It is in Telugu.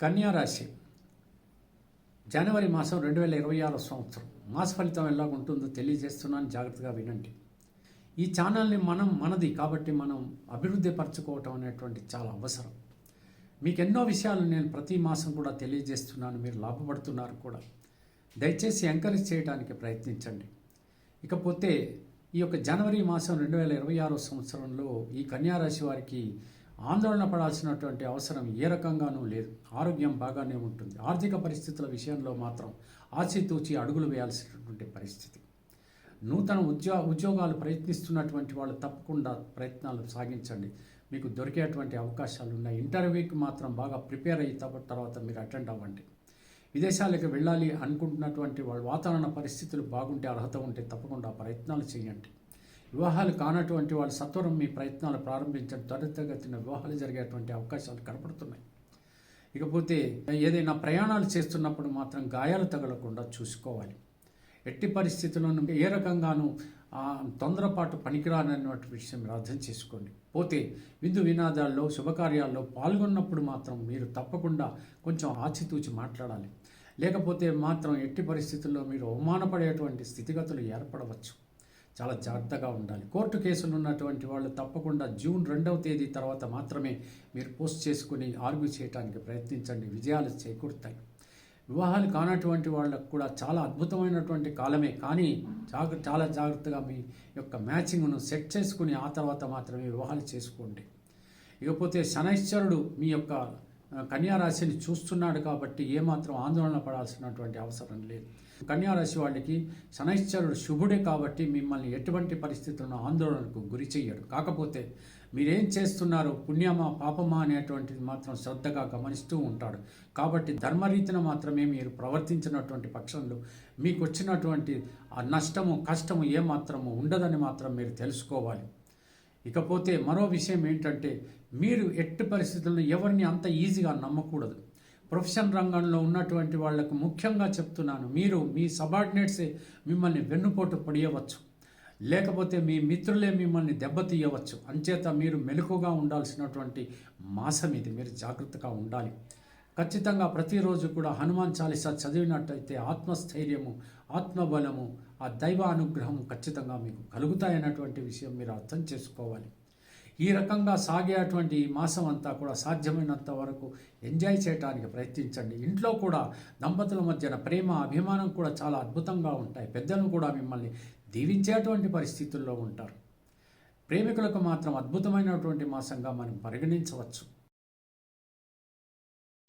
కన్యా రాశి జనవరి మాసం 2026 సంవత్సరం మాస ఫలితం ఎలా ఉంటుందో తెలియజేస్తున్నాను, జాగ్రత్తగా వినండి. ఈ ఛానల్ని మనది కాబట్టి మనం అభివృద్ధి పరచుకోవటం అనేటువంటి చాలా అవసరం. మీకు ఎన్నో విషయాలు నేను ప్రతి మాసం కూడా తెలియజేస్తున్నాను, మీరు లాభపడుతున్నారు కూడా. దయచేసి ఎంకరేజ్ చేయడానికి ప్రయత్నించండి. ఇకపోతే ఈ యొక్క జనవరి మాసం 2026 సంవత్సరంలో ఈ కన్యా రాశి వారికి ఆందోళన పడాల్సినటువంటి అవసరం ఏ రకంగానూ లేదు. ఆరోగ్యం బాగానే ఉంటుంది. ఆర్థిక పరిస్థితుల విషయంలో మాత్రం ఆచితూచి అడుగులు వేయాల్సినటువంటి పరిస్థితి. నూతన ఉద్యోగాలు ప్రయత్నిస్తున్నటువంటి వాళ్ళు తప్పకుండా ప్రయత్నాలు సాగించండి, మీకు దొరికేటువంటి అవకాశాలు ఉన్నాయి. ఇంటర్వ్యూకి మాత్రం బాగా ప్రిపేర్ అయ్యి తర్వాత మీరు అటెండ్ అవ్వండి. విదేశాలకు వెళ్ళాలి అనుకుంటున్నటువంటి వాళ్ళు వాతావరణ పరిస్థితులు బాగుంటే, అర్హత ఉంటే తప్పకుండా ప్రయత్నాలు చేయండి. వివాహాలు కానటువంటి వాళ్ళు సత్వరం మీ ప్రయత్నాలు ప్రారంభించండి. త్వరితగతిన వివాహాలు జరిగేటువంటి అవకాశాలు కనపడుతున్నాయి. ఇకపోతే ఏదైనా ప్రయాణాలు చేస్తున్నప్పుడు మాత్రం గాయాలు తగలకుండా చూసుకోవాలి. ఎట్టి పరిస్థితుల్లోనూ ఏ రకంగానూ తొందరపాటు పనికిరానటువంటి విషయం మీరు అర్థం చేసుకోండి. పోతే విందు వినాదాల్లో శుభకార్యాల్లో పాల్గొన్నప్పుడు మాత్రం మీరు తప్పకుండా కొంచెం ఆచితూచి మాట్లాడాలి. లేకపోతే మాత్రం ఎట్టి పరిస్థితుల్లో మీరు అవమానపడేటువంటి స్థితిగతులు ఏర్పడవచ్చు. చాలా జాగ్రత్తగా ఉండాలి. కోర్టు కేసులు ఉన్నటువంటి వాళ్ళు తప్పకుండా జూన్ 2వ తేదీ తర్వాత మాత్రమే మీరు పోస్ట్ చేసుకుని ఆర్గ్యూ చేయడానికి ప్రయత్నించండి, విజయాలు చేకూరుతాయి. వివాహాలు కానటువంటి వాళ్ళకు కూడా చాలా అద్భుతమైనటువంటి కాలమే, కానీ చాలా జాగ్రత్తగా మీ యొక్క మ్యాచింగ్ను సెట్ చేసుకుని ఆ తర్వాత మాత్రమే వివాహాలు చేసుకోండి. ఇకపోతే శనైశ్వరుడు మీ యొక్క కన్యారాశిని చూస్తున్నాడు కాబట్టి ఏమాత్రం ఆందోళన పడాల్సినటువంటి అవసరం లేదు. కన్యారాశి వాళ్ళకి శనైశ్వరుడు శుభుడే కాబట్టి మిమ్మల్ని ఎటువంటి పరిస్థితులను ఆందోళనకు గురి చెయ్యడు. కాకపోతే మీరేం చేస్తున్నారు, పుణ్యమా పాపమా అనేటువంటిది మాత్రం శ్రద్ధగా గమనిస్తూ ఉంటాడు. కాబట్టి ధర్మరీతిన మాత్రమే మీరు ప్రవర్తించినటువంటి పక్షంలో మీకు వచ్చినటువంటి ఆ నష్టము కష్టము ఏమాత్రము ఉండదని మాత్రం మీరు తెలుసుకోవాలి. ఇకపోతే మరో విషయం ఏంటంటే, మీరు ఎట్టి పరిస్థితుల్లో ఎవరిని అంత ఈజీగా నమ్మకూడదు. ప్రొఫెషన్ రంగంలో ఉన్నటువంటి వాళ్లకు ముఖ్యంగా చెప్తున్నాను, మీరు మీ సబార్డినేట్సే మిమ్మల్ని వెన్నుపోటు పడియవచ్చు, లేకపోతే మీ మిత్రులే మిమ్మల్ని దెబ్బతీయవచ్చు. అంచేత మీరు మెలకుగా ఉండాల్సినటువంటి మాసం ఇది, మీరు జాగ్రత్తగా ఉండాలి. ఖచ్చితంగా ప్రతిరోజు కూడా హనుమాన్ చాలీసా చదివినట్టయితే ఆత్మస్థైర్యము, ఆత్మబలము, ఆ దైవ అనుగ్రహము ఖచ్చితంగా మీకు కలుగుతాయన్నటువంటి విషయం మీరు అర్థం చేసుకోవాలి. ఈ రకంగా సాగేటువంటి ఈ మాసం అంతా కూడా సాధ్యమైనంత వరకు ఎంజాయ్ చేయడానికి ప్రయత్నించండి. ఇంట్లో కూడా దంపతుల మధ్యన ప్రేమ అభిమానం కూడా చాలా అద్భుతంగా ఉంటాయి. పెద్దలను కూడా మిమ్మల్ని దీవించేటువంటి పరిస్థితుల్లో ఉంటారు. ప్రేమికులకు మాత్రం అద్భుతమైనటువంటి మాసంగా మనం పరిగణించవచ్చు.